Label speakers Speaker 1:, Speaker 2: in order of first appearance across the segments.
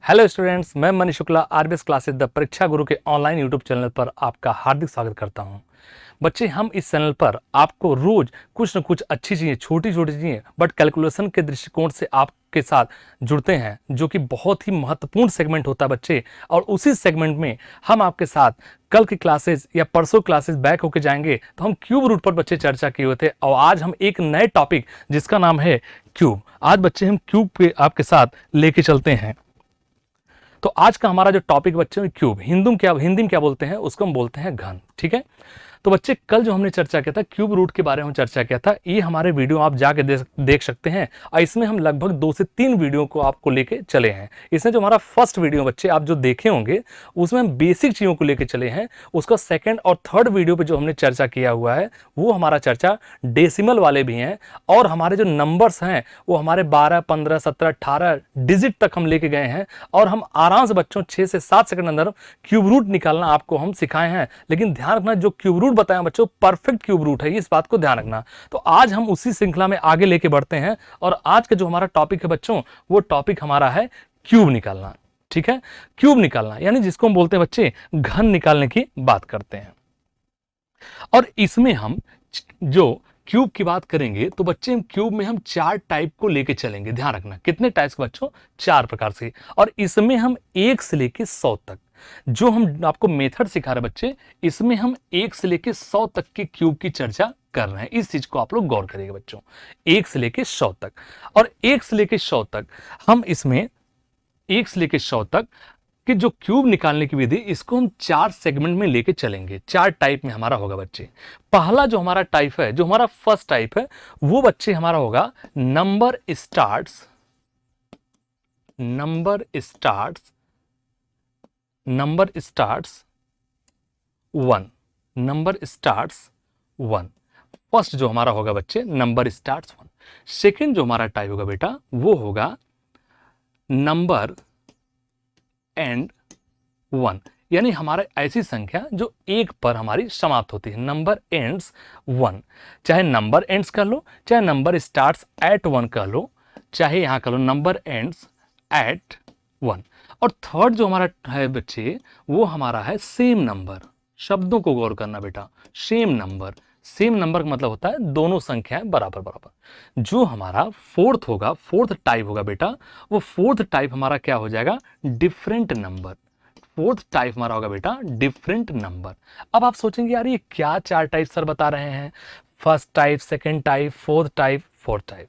Speaker 1: Hello students, मैं Manish Shukla RBS classes the परीक्षा गुरु के ऑनलाइन यूट्यूब चैनल पर आपका हार्दिक स्वागत करता हूं। बच्चे, हम इस चैनल पर आपको रोज कुछ न कुछ अच्छी चीजें, छोटी छोटी चीजें बट कैलकुलेशन के दृष्टिकोण से आपके साथ जुड़ते हैं, जो कि बहुत ही महत्वपूर्ण सेगमेंट होता है बच्चे। और उसी सेगमेंट में हम आपके साथ कल की क्लासेस या परसों क्लासेस बैक होके जाएंगे, तो हम क्यूब रूट पर बच्चे चर्चा किए हुए थे। और आज हम एक नए टॉपिक जिसका नाम है क्यूब, आज बच्चे हम क्यूब पे आपके साथ लेके चलते हैं। तो आज का हमारा जो टॉपिक बच्चे में क्यूब, हिंदी में क्या बोलते हैं, उसको हम बोलते हैं घन। ठीक है। तो बच्चे, कल जो हमने चर्चा किया था क्यूब रूट के बारे में चर्चा किया था, ये हमारे वीडियो आप जाके देख सकते हैं। और इसमें हम लगभग 2 से 3 वीडियो को आपको लेके चले हैं। इसमें जो हमारा फर्स्ट वीडियो बच्चे आप जो देखे होंगे, उसमें हम बेसिक चीजों को लेके चले हैं। उसका सेकंड और थर्ड वीडियो पे जो हमने चर्चा किया हुआ है, वो हमारा चर्चा डेसिमल वाले भी हैं। और हमारे जो नंबर्स हैं वो हमारे 12, 15, 17, 18 डिजिट तक हम लेके गए हैं। और हम आराम से बच्चों 6 से 7 सेकंड अंदर क्यूब रूट निकालना आपको हम सिखाए हैं। लेकिन ध्यान रखना, जो क्यूब रूट बताया बच्चों, परफेक्ट क्यूब रूट है, इस बात को ध्यान रखना। तो आज हम उसी श्रृंखला में आगे लेके बढ़ते हैं। और आज का जो हमारा टॉपिक है बच्चों, वो टॉपिक हमारा है क्यूब निकालना। ठीक है। क्यूब निकालना यानी जिसको हम बोलते हैं बच्चे घन निकालने की बात करते हैं। और इसमें हम जो क्यूब की बात करेंगे, तो बच्चे क्यूब में हम 4 टाइप को लेके चलेंगे। ध्यान रखना, कितने टाइप्स बच्चों? 4 प्रकार से। और इसमें हम 1 से लेके 100 तक जो हम आपको मेथड सिखा रहे बच्चे, इसमें हम 1 से लेके 100 तक के क्यूब की चर्चा कर रहे हैं। इस चीज को आप लोग गौर करिएगा बच्चों, 1 से लेके 100 तक। और 1 से लेके 100 तक हम इसमें 1 से लेके 100 तक कि जो क्यूब निकालने की विधि, इसको हम 4 सेगमेंट में लेके चलेंगे। 4 टाइप में हमारा होगा बच्चे। पहला जो हमारा टाइप है, जो हमारा फर्स्ट टाइप है, वो बच्चे हमारा होगा number starts number starts 1। Number starts 1। First जो हमारा होगा बच्चे, नंबर स्टार्ट्स 1। सेकेंड जो हमारा टाइप होगा बेटा, वो होगा नंबर एंड 1, यानी हमारा ऐसी संख्या जो 1 पर हमारी समाप्त होती है। Number ends 1। चाहे नंबर एंड्स कर लो, चाहे नंबर स्टार्ट्स एट 1 कर लो, चाहे यहां कर लो नंबर एंड्स एट 1। और थर्ड जो हमारा है बच्चे, वो हमारा है सेम नंबर। शब्दों को गौर करना बेटा, सेम नंबर। सेम नंबर का मतलब होता है दोनों संख्याएं बराबर बराबर। जो हमारा फोर्थ होगा, फोर्थ टाइप होगा बेटा, वो फोर्थ टाइप हमारा क्या हो जाएगा? Different number. फोर्थ टाइप हमारा होगा बेटा डिफरेंट नंबर। अब आप सोचेंगे यार ये क्या 4 टाइप सर बता रहे हैं? First type, second type, fourth type, fourth type.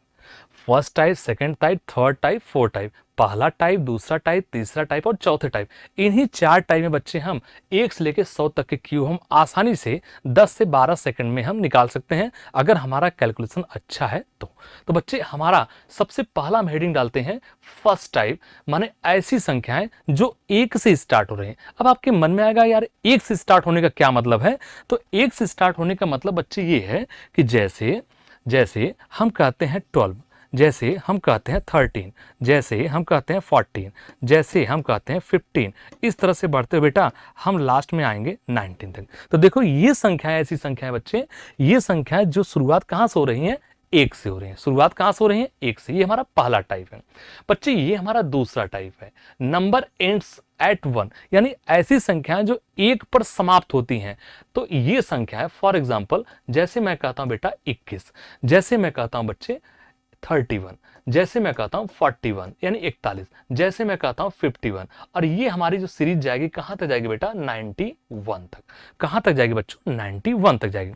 Speaker 1: First type, second type, third type, fourth type. पहला टाइप, दूसरा टाइप, तीसरा टाइप और चौथे टाइप। इन्हीं 4 टाइप में बच्चे हम 1 से लेकर 100 तक के क्यूब हम आसानी से 10 से 12 सेकंड में हम निकाल सकते हैं, अगर हमारा कैलकुलेशन अच्छा है तो बच्चे, हमारा सबसे पहला हम हेडिंग डालते हैं फर्स्ट टाइप, माने ऐसी संख्याएं जो 1 से स्टार्ट हो रही हैं। अब आपके मन में आएगा यार 1 से स्टार्ट होने का क्या मतलब है? तो 1 से स्टार्ट होने का मतलब बच्चे ये है कि जैसे हम कहते हैं 12, जैसे हम कहते हैं 13, जैसे हम कहते हैं 14, जैसे हम कहते हैं 15, इस तरह से बढ़ते हुए बेटा हम लास्ट में आएंगे 19 तक। तो देखो, ये संख्याएं ऐसी संख्याएं बच्चे, ये संख्याएं जो शुरुआत कहां से हो रही हैं? 1 से हो रही हैं। शुरुआत कहां से हो रही है? 1 से। ये हमारा पहला टाइप है बच्चे। ये हमारा दूसरा टाइप है, नंबर एंड्स एट 1, यानी ऐसी संख्याएं जो 1 पर समाप्त होती हैं। तो ये संख्या है, फॉर एग्जाम्पल, जैसे मैं कहता हूं बेटा 21, जैसे मैं कहता हूं बच्चे 31, जैसे मैं कहता हूं 41 यानी 41, जैसे मैं कहता हूं 51। और ये हमारी जो सीरीज जाएगी कहां तक जाएगी बेटा? 91 तक। कहां तक जाएगी बच्चों? 91 तक जाएगी।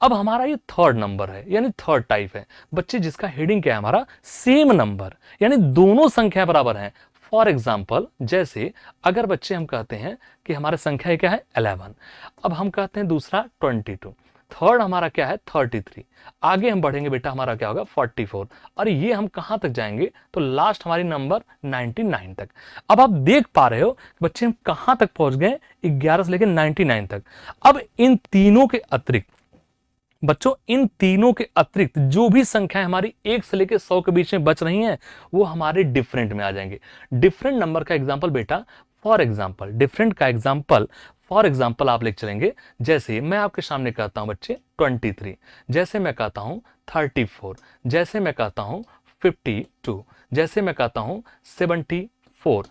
Speaker 1: अब हमारा ये थर्ड नंबर है, यानी थर्ड टाइप है बच्चे, जिसका हेडिंग क्या है हमारा? सेम नंबर, यानी दोनों संख्या बराबर हैं। फॉर एग्जाम्पल, जैसे अगर बच्चे हम कहते हैं कि हमारी संख्या क्या है? 11। अब हम कहते हैं दूसरा 22, थर्ड हमारा क्या है? 33। आगे हम बढ़ेंगे बेटा, हमारा क्या होगा? 44। और ये हम कहां तक जाएंगे? तो लास्ट हमारी नंबर 99 तक। अब आप देख पा रहे हो बच्चे हम कहां तक पहुंच गए? 11 से लेकर 99 तक। अब इन तीनों के अतिरिक्त बच्चों, इन तीनों के अतिरिक्त जो भी संख्याएं हमारी 1 से लेकर 100 के बीच में बच रही हैं, वो हमारे डिफरेंट में आ जाएंगे। डिफरेंट नंबर का एग्जांपल बेटा, फॉर एग्जांपल, डिफरेंट का एग्जांपल, फॉर एग्जांपल आप लेके चलेंगे। जैसे मैं आपके सामने कहता हूं बच्चे 23, जैसे मैं कहता हूं 34, जैसे मैं कहता हूं 52, जैसे मैं कहता हूं 74।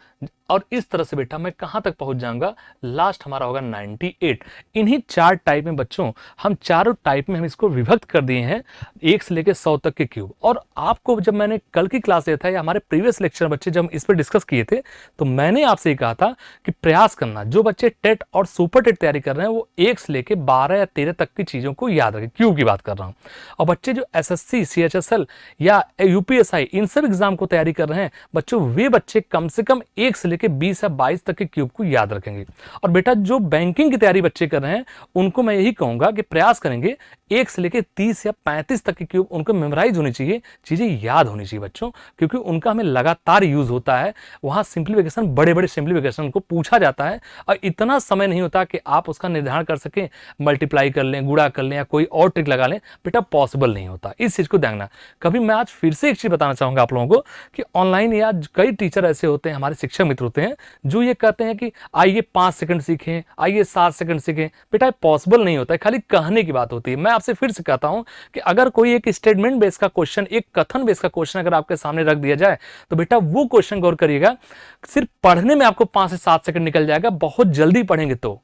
Speaker 1: और इस तरह से बेटा मैं कहां तक पहुंच जाऊंगा, लास्ट हमारा होगा 98। इन्हीं 4 टाइप में बच्चों, हम चारों टाइप में हम इसको विभक्त कर दिए हैं 1 से लेकर 100 तक के क्यूब। और आपको जब मैंने कल की क्लास लिया था या हमारे प्रीवियस लेक्चर बच्चे जब इस पर डिस्कस किए थे, तो मैंने आपसे कहा था कि प्रयास करना, जो बच्चे टेट और सुपर टेट तैयारी कर रहे हैं वो 1 से लेकर 12 या 13 तक की चीजों को याद रखें, क्यूब की बात कर रहा हूं। और बच्चे जो एसएससी, सीएचएसएल या यूपीएसआई इन सब एग्जाम को तैयारी कर रहे हैं बच्चों, वे बच्चे कम से कम 1 से लेकर 20 या 22 तक के क्यूब को याद रखेंगे। और बेटा जो बैंकिंग की तैयारी बच्चे कर रहे हैं उनको मैं यही कहूंगा कि प्रयास करेंगे 1 से लेकर 30 या 35 तक के क्यूब उनको मेमोराइज होनी चाहिए, चीजें याद होनी चाहिए बच्चों, क्योंकि उनका हमें लगातार यूज होता है। वहां सिंप्लीफिकेशन, बड़े बड़े सिंप्लीफिकेशन को पूछा जाता है और इतना समय नहीं होता कि आप उसका निर्धारण कर सकें, मल्टीप्लाई कर लें, गुणा कर लें या कोई और ट्रिक लगा लें, बेटा पॉसिबल नहीं होता। इस चीज को देखना। कभी मैं आज फिर से एक चीज बताना चाहूंगा आप लोगों को कि ऑनलाइन या कई टीचर ऐसे होते हैं, हमारे शिक्षक मित्र होते हैं, जो ये कहते हैं कि आइए 5 सेकंड सीखें, आइए 7 सेकंड सीखें। बेटा पॉसिबल नहीं होता है, खाली कहने की बात होती है। मैं आपसे फिर से कहता हूं कि अगर कोई एक स्टेटमेंट बेस का क्वेश्चन, एक कथन बेस का क्वेश्चन अगर आपके सामने रख दिया जाए तो बेटा वो क्वेश्चन गौर करिएगा, सिर्फ पढ़ने में आपको 5 से 7 सेकंड निकल जाएगा। बहुत जल्दी पढ़ेंगे तो,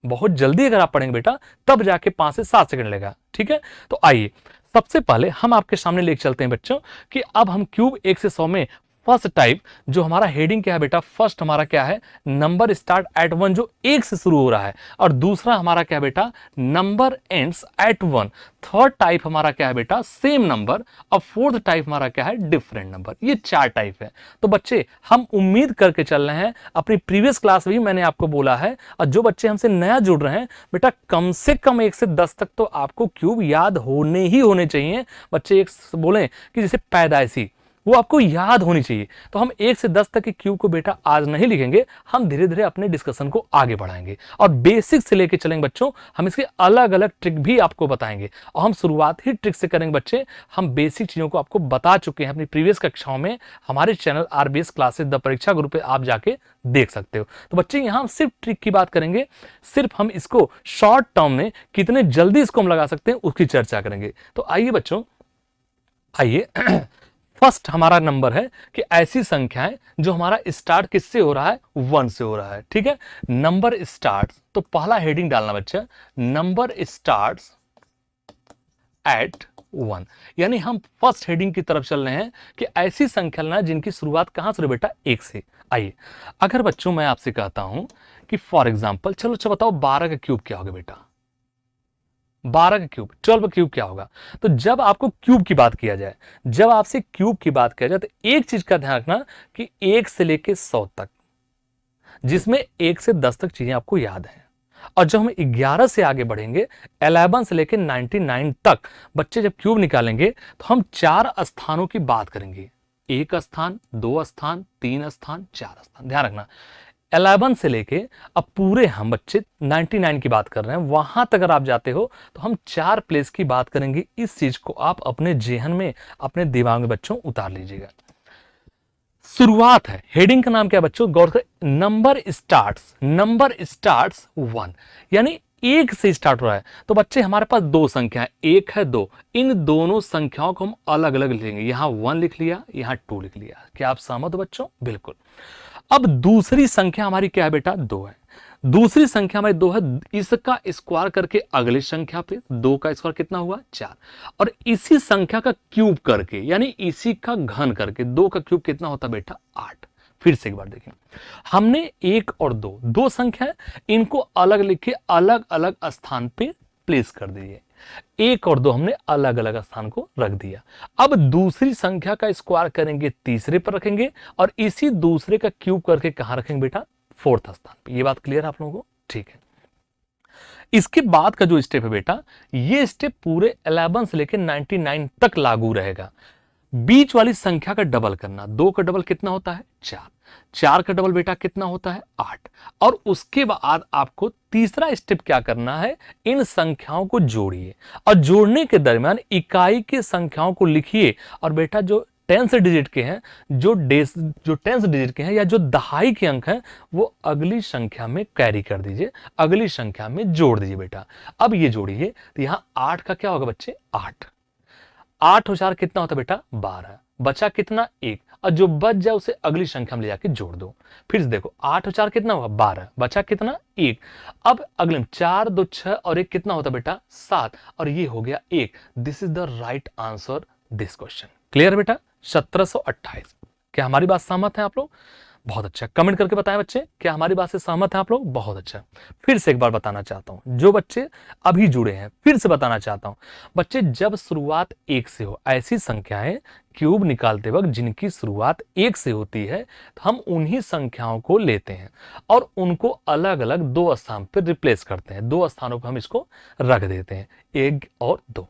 Speaker 1: बहुत जल्दी अगर आप पढ़ेंगे बेटा तब जाके 5 से 7 सेकंड लेगा। ठीक है, तो आइए सबसे पहले हम आपके सामने लेके चलते हैं बच्चों कि अब हम क्यूब 1 से 100 में फर्स्ट टाइप, जो हमारा हेडिंग क्या है बेटा, फर्स्ट हमारा क्या है, नंबर स्टार्ट एट 1, जो 1 से शुरू हो रहा है। और दूसरा हमारा क्या है बेटा, number ends at 1। Third type हमारा क्या है बेटा, सेम नंबर। और फोर्थ टाइप हमारा क्या है, डिफरेंट नंबर। ये 4 टाइप है। तो बच्चे हम उम्मीद करके चल रहे हैं, अपनी प्रीवियस क्लास में भी मैंने आपको बोला है, और जो बच्चे हमसे नया जुड़ रहे हैं बेटा, कम से कम 1 से 10 तक तो आपको क्यूब याद होने ही होने चाहिए। बच्चे एक बोले कि जैसे पैदाइशी, वो आपको याद होनी चाहिए। तो हम 1 से 10 तक के क्यूब को बेटा आज नहीं लिखेंगे, हम धीरे धीरे अपने डिस्कशन को आगे बढ़ाएंगे और बेसिक से लेके चलेंगे बच्चों। हम इसके अलग अलग ट्रिक भी आपको बताएंगे और हम शुरुआत ही ट्रिक से करेंगे बच्चे। हम बेसिक चीजों को आपको बता चुके हैं अपनी प्रीवियस कक्षाओं में, हमारे चैनल आरबीएस क्लासेस द परीक्षा ग्रुप पे आप जाके देख सकते हो। तो बच्चे यहां हम सिर्फ ट्रिक की बात करेंगे, सिर्फ हम इसको शॉर्ट टर्म में कितने जल्दी इसको हम लगा सकते हैं उसकी चर्चा करेंगे। तो आइए बच्चों, आइए फर्स्ट हमारा नंबर है कि ऐसी संख्याएं जो हमारा स्टार्ट किससे हो रहा है, 1 से हो रहा है। ठीक है, नंबर स्टार्ट, तो पहला हेडिंग डालना बच्चा, नंबर स्टार्ट्स एट 1। यानी हम फर्स्ट हेडिंग की तरफ चल रहे हैं कि ऐसी संख्या लेना जिनकी शुरुआत कहां से हो बेटा, 1 से। आइए, अगर बच्चों मैं आपसे कहता हूं कि फॉर एग्जाम्पल, चलो अच्छा बताओ 12 का क्यूब क्या होगा बेटा, 12 का क्यूब, 12 का क्यूब क्या होगा। तो जब आपको क्यूब की बात किया जाए, जब आपसे क्यूब की बात किया जाए, तो एक चीज का ध्यान रखना कि 1 से लेके 100 तक, जिसमें 1 से 10 तक चीजें आपको याद हैं। और जब हम 11 से आगे बढ़ेंगे, 11 से लेके 99 तक बच्चे जब क्यूब निकालेंगे तो हम 4 स्थानों की बात करेंगे। 1 स्थान, 2 स्थान, 3 स्थान, 4 स्थान। ध्यान रखना, 11 से लेके अब पूरे हम बच्चे 99 की बात कर रहे हैं, वहां तक अगर आप जाते हो तो हम 4 प्लेस की बात करेंगे। इस चीज को आप अपने जेहन में, अपने दिमाग में बच्चों उतार लीजिएगा। शुरुआत है, हेडिंग का नाम क्या है बच्चों, गौर करें, नंबर स्टार्ट्स, नंबर स्टार्ट्स 1, यानी 1 से स्टार्ट हो रहा है। तो बच्चे हमारे पास 2 संख्या है, 1 है 2, इन दोनों संख्याओं को हम अलग अलग लिखेंगे। यहां 1 लिख लिया, यहां 2 लिख लिया। क्या आप सहमत हो बच्चों, बिल्कुल। अब दूसरी संख्या हमारी क्या है बेटा, 2 है। दूसरी संख्या हमारी 2 है, इसका स्क्वायर करके अगली संख्या पे 2 का स्क्वायर कितना हुआ, 4। और इसी संख्या का क्यूब करके, यानी इसी का घन करके 2 का क्यूब कितना होता बेटा, 8। फिर से एक बार देखें, हमने 1 और 2 दो संख्या है, इनको अलग लिखे, अलग अलग स्थान पे प्लेस कर दीजिए। 1 और 2 हमने अलग अलग स्थान को रख दिया। अब दूसरी संख्या का स्क्वायर करेंगे, तीसरे पर रखेंगे, और इसी दूसरे का क्यूब करके कहां रखेंगे बेटा, 4th स्थान पे। ये बात क्लियर है आप लोगों को, ठीक है। इसके बाद का जो स्टेप है बेटा, ये स्टेप पूरे 11 से लेकर 99 तक लागू रहेगा। बीच वाली संख्या का डबल करना, 2 का डबल कितना होता है, 4। 4 का डबल बेटा कितना होता है, 8। और उसके बाद आपको तीसरा स्टेप क्या करना है, इन संख्याओं को जोड़िए, और जोड़ने के दरमियान इकाई के संख्याओं को लिखिए। और बेटा जो 10 डिजिट के हैं, जो 10 डिजिट के हैं या जो दहाई के अंक हैं, वो अगली संख्या में कैरी कर दीजिए, अगली संख्या में जोड़ दीजिए बेटा। अब ये जोड़िए, तो यहां 8 का क्या होगा बच्चे, 8 8 और 4 कितना होता है बेटा, 12। बचा कितना, 1। और जो बच जाए उसे अगली संख्या में ले जाके जोड़ दो। फिर से देखो 8 और 4 कितना हुआ 12, बचा कितना 1। अब अगले में 4 2 6 और 1 कितना होता बेटा 7, और ये हो गया 1। This is the right answer this question. Clear बेटा 1728। क्या हमारी बात सहमत है आप लोग? बहुत अच्छा, कमेंट करके बताएं बच्चे, क्या हमारी बात से सहमत हैं आप लोग? बहुत अच्छा। फिर से एक बार बताना चाहता हूं, जो बच्चे अभी जुड़े हैं फिर से बताना चाहता हूं, बच्चे जब शुरुआत 1 से हो, ऐसी संख्याएं क्यूब निकालते वक्त जिनकी शुरुआत 1 से होती है, तो हम उन्हीं संख्याओं को लेते हैं और उनको अलग अलग 2 स्थान पर रिप्लेस करते हैं। 2 स्थानों पर हम इसको रख देते हैं, 1 और 2।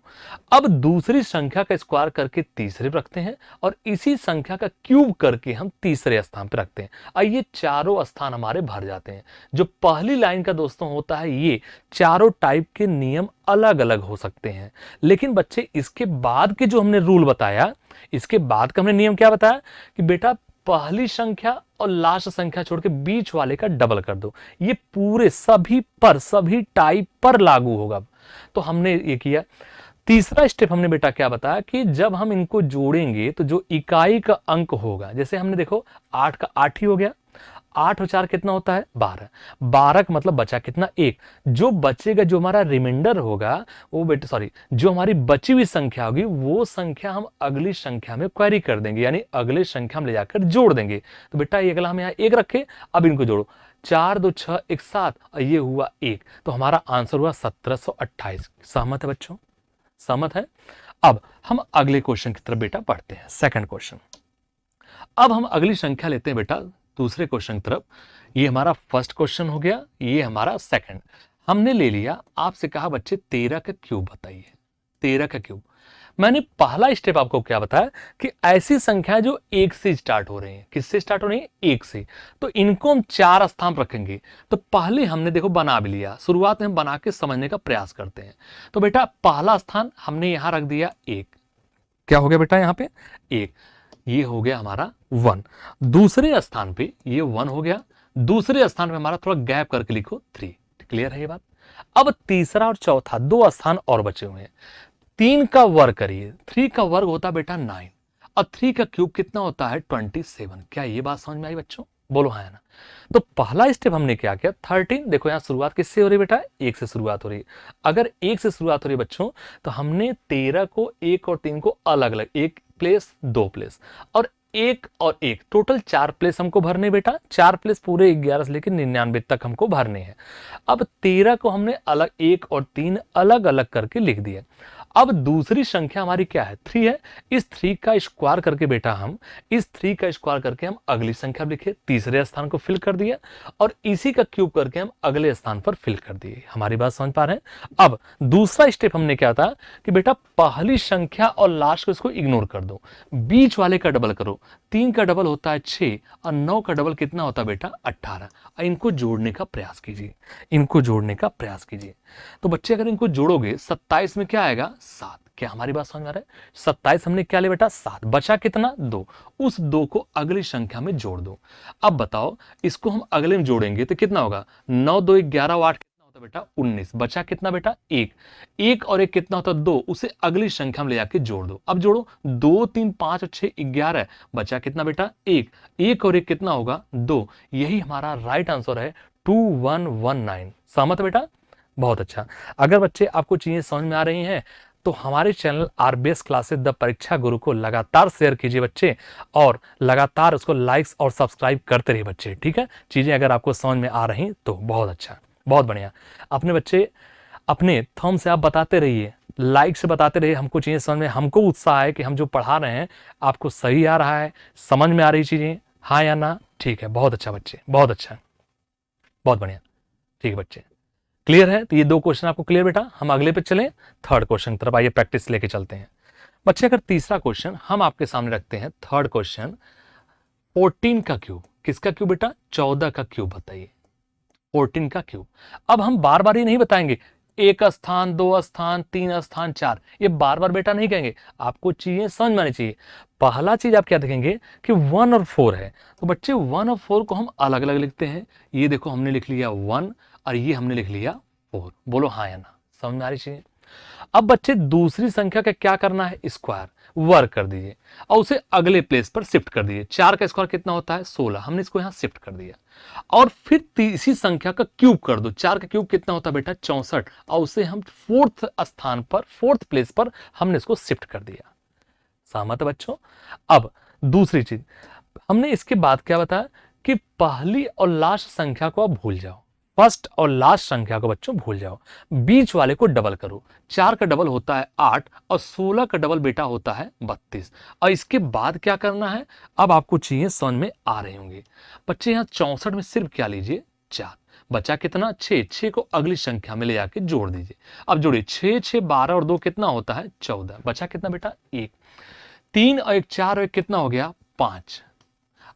Speaker 1: अब दूसरी संख्या का स्क्वायर करके तीसरे पर रखते हैं और इसी संख्या का क्यूब करके हम तीसरे स्थान पर रखते हैं। और ये चारों स्थान हमारे भर जाते हैं। जो पहली लाइन का दोस्तों होता है, ये चारों टाइप के नियम अलग अलग हो सकते हैं, लेकिन बच्चे इसके बाद के जो हमने रूल बताया, इसके बाद का हमने नियम क्या बताया कि बेटा पहली संख्या और लास्ट संख्या छोड़ के बीच वाले का डबल कर दो। ये पूरे सभी टाइप पर लागू होगा। तो हमने ये किया। तीसरा स्टेप हमने बेटा क्या बताया कि जब हम इनको जोड़ेंगे तो जो इकाई का अंक होगा, जैसे हमने देखो 8 का 8 ही हो गया, 8 और 4 कितना होता है 12, 12 का मतलब बचा कितना 1। जो बचेगा, जो हमारा रिमाइंडर होगा वो बेटा जो हमारी बची हुई संख्या होगी वो संख्या हम अगली संख्या में क्वेरी कर देंगे, यानी अगले संख्या में ले जाकर जोड़ देंगे। तो बेटा ये अगला हम यहाँ 1 रखे, अब इनको जोड़ो, 4 2 6 1 7 और ये हुआ 1, तो हमारा आंसर हुआ 1728। सहमत है बच्चों? सहमत है? अब हम अगले क्वेश्चन की तरफ बेटा पढ़ते हैं, सेकंड क्वेश्चन। अब हम अगली संख्या लेते हैं बेटा दूसरे क्वेश्चन की तरफ। ये हमारा फर्स्ट क्वेश्चन हो गया, ये हमारा सेकंड। हमने ले लिया, आपसे कहा बच्चे 13 का क्यूब बताइए। 13 का क्यूब, मैंने पहला स्टेप आपको क्या बताया कि ऐसी संख्या जो 1 से स्टार्ट हो रही है। किससे स्टार्ट हो रही है? 1 से। तो इनको हम 4 स्थान रखेंगे। तो पहले हमने देखो बना भी लिया, शुरुआत में हम बना के समझने का प्रयास करते हैं। तो बेटा पहला स्थान हमने यहां रख दिया 1। क्या हो गया बेटा यहां पे 1, ये हो गया हमारा 1। दूसरे स्थान पे ये 1 हो गया, दूसरे स्थान पे हमारा थोड़ा गैप करके लिखो 3। क्लियर है ये बात? अब तीसरा और चौथा 2 स्थान और बचे हुए हैं। 3 का वर्ग करिए, 3 का वर्ग होता है बेटा 9 और 3 का क्यूब कितना होता है 27। क्या ये बात समझ में आई बच्चों? बोलो हाँ या ना। तो पहला स्टेप हमने क्या किया 13, देखो यहां शुरुआत किससे हो रही बेटा 1 से शुरुआत हो रही है। अगर 1 से शुरुआत हो रही है बच्चों, तो हमने 13 को 1 और 3 को अलग अलग, 1 प्लेस 2 प्लेस और 1 और 1 टोटल 4 प्लेस हमको भरने बेटा, 4 प्लेस पूरे 11 से लेकर 99 तक हमको भरने हैं। अब 13 को हमने अलग 1 और 3 अलग अलग करके लिख दिया। अब दूसरी संख्या हमारी क्या है 3 है। इस 3 का स्क्वायर करके बेटा हम इस 3 का स्क्वायर करके हम अगली संख्या लिखे, तीसरे स्थान को फिल कर दिया और इसी का क्यूब करके हम अगले स्थान पर फिल कर दिए। हमारी बात समझ पा रहे हैं? अब दूसरा स्टेप हमने क्या था कि बेटा पहली संख्या और लास्ट को इसको इग्नोर कर दो, बीच वाले का डबल करो। 3 का डबल होता है 6 और 9 का डबल कितना होता है बेटा 18। इनको जोड़ने का प्रयास कीजिए, इनको जोड़ने का प्रयास कीजिए। तो बच्चे अगर इनको जोड़ोगे 27 में क्या आएगा 7। क्या हमारी बात समझ में आ रहा है? 27 हमने क्या लिया बेटा 7, बचा कितना 2। उस 2 को अगली संख्या में जोड़ दो। अब बताओ इसको हम अगले में जोड़ेंगे तो कितना होगा 9 2 11 8 कितना होता बेटा 19, बचा कितना बेटा 1। 1 और 1 कितना होता 2, उसे अगली संख्या में ले जाके जोड़ दो। अब जोड़ो 2 3 5 और 6 11, बचा कितना बेटा 1। 1 और 1 कितना होगा 2। यही हमारा राइट आंसर है 2119। सहमत है बेटा? बहुत अच्छा। अगर बच्चे आपको चीजें समझ में आ रही हैं तो हमारे चैनल आरबीएस क्लासेस द परीक्षा गुरु को लगातार शेयर कीजिए बच्चे, और लगातार उसको लाइक्स और सब्सक्राइब करते रहिए बच्चे। ठीक है, चीजें अगर आपको समझ में आ रही तो बहुत अच्छा, बहुत बढ़िया। अपने बच्चे अपने थंब से आप बताते रहिए, लाइक से बताते रहिए, हमको चीजें समझ में, हमको उत्साह है कि हम जो पढ़ा रहे हैं आपको सही आ रहा है, समझ में आ रही चीजें, हाँ या ना? ठीक है, बहुत अच्छा बच्चे, बहुत अच्छा, बहुत बढ़िया। ठीक है बच्चे, क्लियर है? तो ये 2 क्वेश्चन आपको क्लियर बेटा। हम अगले पे चलें, थर्ड क्वेश्चन की तरफ आइए, प्रैक्टिस लेके चलते हैं बच्चे। अगर तीसरा क्वेश्चन हम आपके सामने रखते हैं, थर्ड क्वेश्चन 14 का क्यूब। किसका क्यूब बेटा 14 का क्यूब बताइए, 14 का क्यूब। अब हम बार बार ये नहीं बताएंगे 1 स्थान 2 स्थान 3 स्थान 4, ये बार बार बेटा नहीं कहेंगे, आपको चीजें समझ में आनी चाहिए। पहला चीज आप क्या देखेंगे कि 1 और 4 है, तो बच्चे 1 और 4 को हम अलग अलग लिखते हैं। ये देखो हमने लिख लिया 1 और ये हमने लिख लिया 4। बोलो हाँ या ना? समझ में आ रही चीजें? अब बच्चे दूसरी संख्या का क्या करना है स्क्वायर। वर्क कर दीजिए और उसे अगले प्लेस पर शिफ्ट कर दीजिए। 4 का स्क्वायर कितना होता है 16, हमने इसको यहाँ शिफ्ट कर दिया और फिर इसी संख्या का क्यूब कर दो। 4 का क्यूब कितना होता है बेटा 64 और उसे हम फोर्थ स्थान पर फोर्थ प्लेस पर हमने इसको शिफ्ट कर दिया। सहमत है बच्चों। अब दूसरी चीज हमने इसके बाद क्या बताया कि पहली और लास्ट संख्या को आप भूल जाओ, फर्स्ट और लास्ट संख्या को बच्चों भूल जाओ, बीच वाले को डबल करो। 4 का डबल होता है 8 और 16 का डबल बेटा होता है 32। और इसके बाद क्या करना है अब आपको चीजें समझ में आ रही होंगी बच्चे। यहाँ 64 में सिर्फ क्या लीजिए 4, बचा कितना 6 को अगली संख्या में ले जाके जोड़ दीजिए। अब जोड़िए 6 6 12 और 2 कितना होता है 14, बचा कितना बेटा 1, 3 और 1 4 और 1 कितना हो गया 5।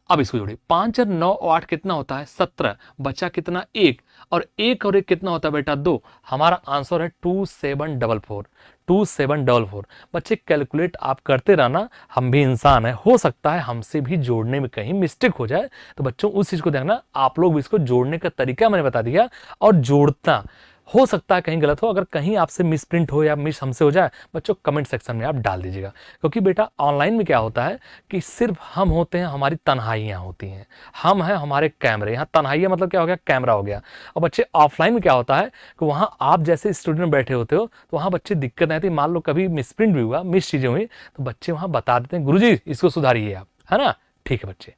Speaker 1: अब इसको जोड़िए 5 और 9 और 8 कितना होता है 17, बचा कितना 1 और 1 और 1 कितना होता है बेटा 2। हमारा आंसर है 2744, 2744। बच्चे कैलकुलेट आप करते रहना, हम भी इंसान है, हो सकता है हमसे भी जोड़ने में कहीं मिस्टेक हो जाए, तो बच्चों उस चीज को देखना। आप लोग भी इसको जोड़ने का तरीका मैंने बता दिया और जोड़ता हो सकता है कहीं गलत हो, अगर कहीं आपसे मिस प्रिंट हो या मिस हमसे हो जाए बच्चों कमेंट सेक्शन में आप डाल दीजिएगा। क्योंकि बेटा ऑनलाइन में क्या होता है कि सिर्फ हम होते हैं, हमारी तन्हाइयाँ होती हैं, हम हैं हमारे कैमरे। यहाँ तन्हाइयाँ मतलब क्या हो गया कैमरा हो गया। और बच्चे ऑफलाइन में क्या होता है कि वहाँ आप जैसे स्टूडेंट बैठे होते हो तो वहाँ बच्चे दिक्कत नहीं आती। मान लो कभी मिस प्रिंट भी हुआ, मिस चीज़ें हुई तो बच्चे वहाँ बता देते हैं गुरुजी इसको सुधारिए आप, है ना। ठीक है बच्चे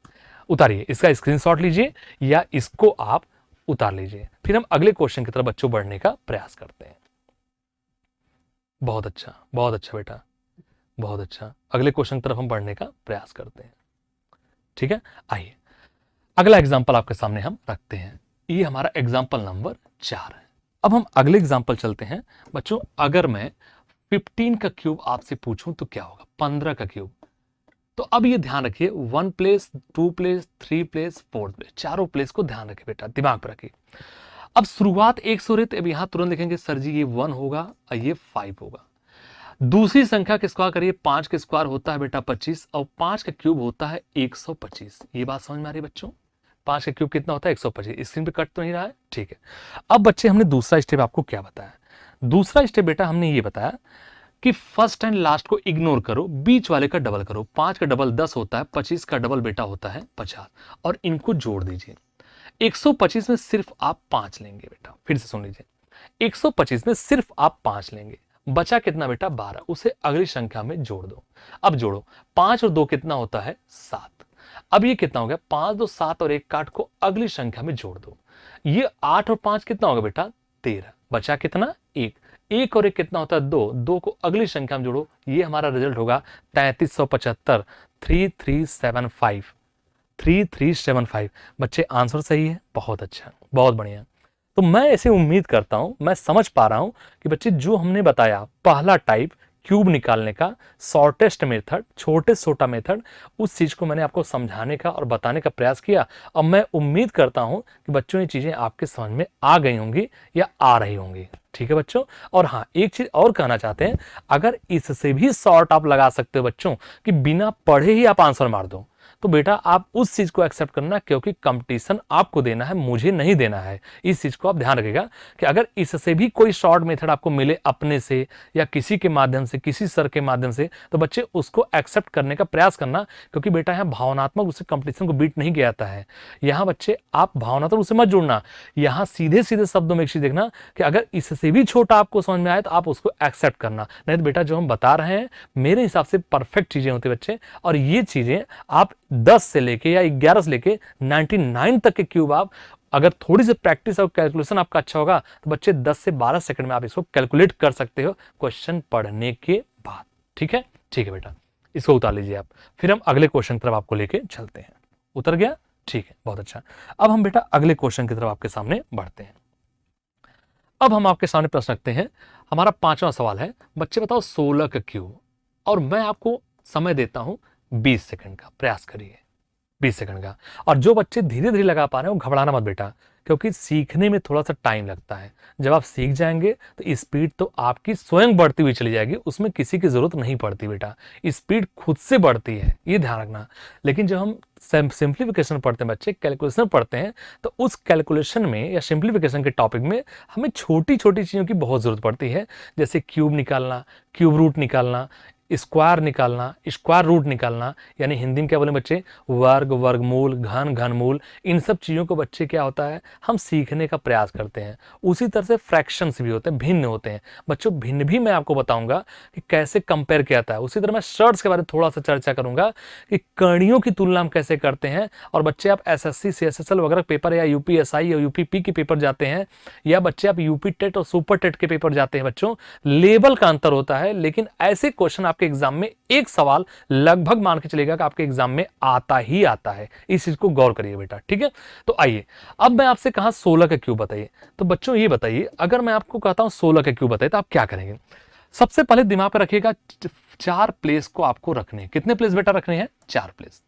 Speaker 1: उतारिए, इसका स्क्रीनशॉट लीजिए या इसको आप उतार लीजिए। फिर हम अगले क्वेश्चन की तरफ बच्चों बढ़ने का प्रयास करते हैं। बहुत अच्छा बेटा, बहुत अच्छा। अगले क्वेश्चन की तरफ हम बढ़ने का प्रयास करते हैं। ठीक है, आइए अगला एग्जांपल आपके सामने हम रखते हैं। ये हमारा एग्जांपल नंबर 4 है। अब हम अगले एग्जांपल चलते हैं बच्चों। अगर मैं 15 का क्यूब आपसे पूछूं तो क्या होगा, 15 का क्यूब। तो अब ये ध्यान रखिए 1 प्लेस 2 प्लेस 3 प्लेस 4 प्लेस, चारों प्लेस को ध्यान रखिए बेटा, दिमाग पर रखिए। अब शुरुआत 1 से हो रही है, अब यहां तुरंत लिखेंगे सर जी ये 1 होगा और ये 5 होगा। दूसरी संख्या के स्क्वायर करिए, 5 के स्क्वायर होता है बेटा 25 और 5 का क्यूब होता है 125। ये बात समझ में आ रही है बच्चों, 5 का क्यूब कितना होता है 125। स्क्रीन पे कट तो नहीं रहा है, ठीक है। अब बच्चे हमने दूसरा स्टेप आपको क्या बताया, दूसरा स्टेप बेटा हमने ये बताया कि फर्स्ट एंड लास्ट को इग्नोर करो, बीच वाले का डबल करो। 5 का डबल 10 होता है, 25 का डबल बेटा होता है 50 और इनको जोड़ दीजिए। 125 में सिर्फ आप 5 लेंगे बेटा, फिर से सुन लीजिए 125 में सिर्फ आप 5 लेंगे, बचा कितना बेटा 12, उसे अगली संख्या में जोड़ दो। अब जोड़ो 5 और 2 कितना होता है 7। अब ये कितना हो गया 5 2 7 और 1 काट को अगली संख्या में जोड़ दो। ये 8 और 5 कितना होगा बेटा 13, बचा कितना 1, 1 और 1 कितना होता है 2, 2 को अगली संख्या में जोड़ो। ये हमारा रिजल्ट होगा 3375, 3375, 3375। बच्चे आंसर सही है, बहुत अच्छा, बहुत बढ़िया। तो मैं ऐसे उम्मीद करता हूं, मैं समझ पा रहा हूं कि बच्चे जो हमने बताया पहला टाइप क्यूब निकालने का शॉर्टेस्ट मेथड, छोटे छोटा मेथड, उस चीज को मैंने आपको समझाने का और बताने का प्रयास किया। अब मैं उम्मीद करता हूं कि बच्चों ये चीजें आपके समझ में आ गई होंगी या आ रही होंगी। ठीक है बच्चों, और हाँ एक चीज और कहना चाहते हैं, अगर इससे भी शॉर्ट आप लगा सकते हो बच्चों कि बिना पढ़े ही आप आंसर मार दो, तो बेटा आप उस चीज को एक्सेप्ट करना, क्योंकि कंपटीशन आपको देना है, मुझे नहीं देना है। इस चीज को आप ध्यान रखिएगा कि अगर इससे भी कोई शॉर्ट मेथड आपको मिले अपने से या किसी के माध्यम से, किसी सर के माध्यम से, तो बच्चे उसको एक्सेप्ट करने का प्रयास करना। क्योंकि बेटा यहाँ भावनात्मक रूप से कंपटीशन को बीट नहीं किया जाता है। यहाँ बच्चे आप भावनात्मक रूप से मत जुड़ना, यहाँ सीधे सीधे शब्दों में एक चीज देखना कि अगर इससे भी छोटा आपको समझ में आए तो आप उसको एक्सेप्ट करना। नहीं तो बेटा जो हम बता रहे हैं मेरे हिसाब से परफेक्ट चीजें होती है बच्चे, और ये चीजें आप 10 से लेके या 11 से लेके 99 तक के क्यूब आप अगर थोड़ी सी प्रैक्टिस और कैलकुलेशन आपका अच्छा होगा तो बच्चे 10 से 12 सेकंड में आप इसको कैलकुलेट कर सकते हो क्वेश्चन पढ़ने के बाद। ठीक है, ठीक है बेटा, इसको उतार लीजिए आप। फिर हम अगले क्वेश्चन की तरफ आपको लेके चलते हैं। उतर गया, ठीक है, बहुत अच्छा। अब हम बेटा अगले क्वेश्चन की तरफ आपके सामने बढ़ते हैं। अब हम आपके सामने प्रश्न रखते हैं। हमारा 5वां सवाल है, बच्चे बताओ 16 का क्यूब, और मैं आपको समय देता हूं 20 सेकंड का, प्रयास करिए 20 सेकंड का। और जो बच्चे धीरे धीरे लगा पा रहे हैं वो घबराना मत बेटा, क्योंकि सीखने में थोड़ा सा टाइम लगता है। जब आप सीख जाएंगे तो स्पीड तो आपकी स्वयं बढ़ती हुई चली जाएगी, उसमें किसी की जरूरत नहीं पड़ती बेटा, स्पीड खुद से बढ़ती है, ये ध्यान रखना। लेकिन जब हम सिंप्लीफिकेशन पढ़ते हैं बच्चे, कैलकुलेशन पढ़ते हैं, तो उस कैलकुलेशन में या सिंप्लीफिकेशन के टॉपिक में हमें छोटी छोटी चीज़ों की बहुत ज़रूरत पड़ती है, जैसे क्यूब निकालना, क्यूब रूट निकालना, स्क्वायर निकालना, स्क्वायर रूट निकालना, यानी हिंदी में क्या बोले बच्चे, वर्ग, वर्गमूल, घन, घनमूल, इन सब चीज़ों को बच्चे क्या होता है हम सीखने का प्रयास करते हैं। उसी तरह से फ्रैक्शंस भी होते हैं, भिन्न होते हैं बच्चों। भिन्न भी मैं आपको बताऊंगा कि कैसे कंपेयर किया जाता है। उसी तरह मैं शर्ट्स के बारे में थोड़ा सा चर्चा करूंगा कि कणियों की तुलना हम कैसे करते हैं। और बच्चे आप एसएससी, सीएसएसएल वगैरह पेपर या यूपीएसआई या यूपीपी के पेपर जाते हैं, या बच्चे आप यूपी टेट और सुपर टेट के पेपर जाते हैं बच्चों, लेवल का अंतर होता है, लेकिन ऐसे क्वेश्चन आपके एग्जाम में एक सवाल लगभग मान के चलेगा कि आपके एग्जाम में आता ही आता है। इस चीज को गौर करिए बेटा, ठीक है। तो आइए अब मैं आपसे कहा 16 का क्यूब बताइए। तो बच्चों ये बताइए, अगर मैं आपको कहता हूं 16 का क्यूब बताइए तो आप क्या करेंगे। सबसे पहले दिमाग में रखिएगा 4 प्लेस को आपको रखने हैं। कितने प्लेस बेटा रखने हैं, 4 प्लेस।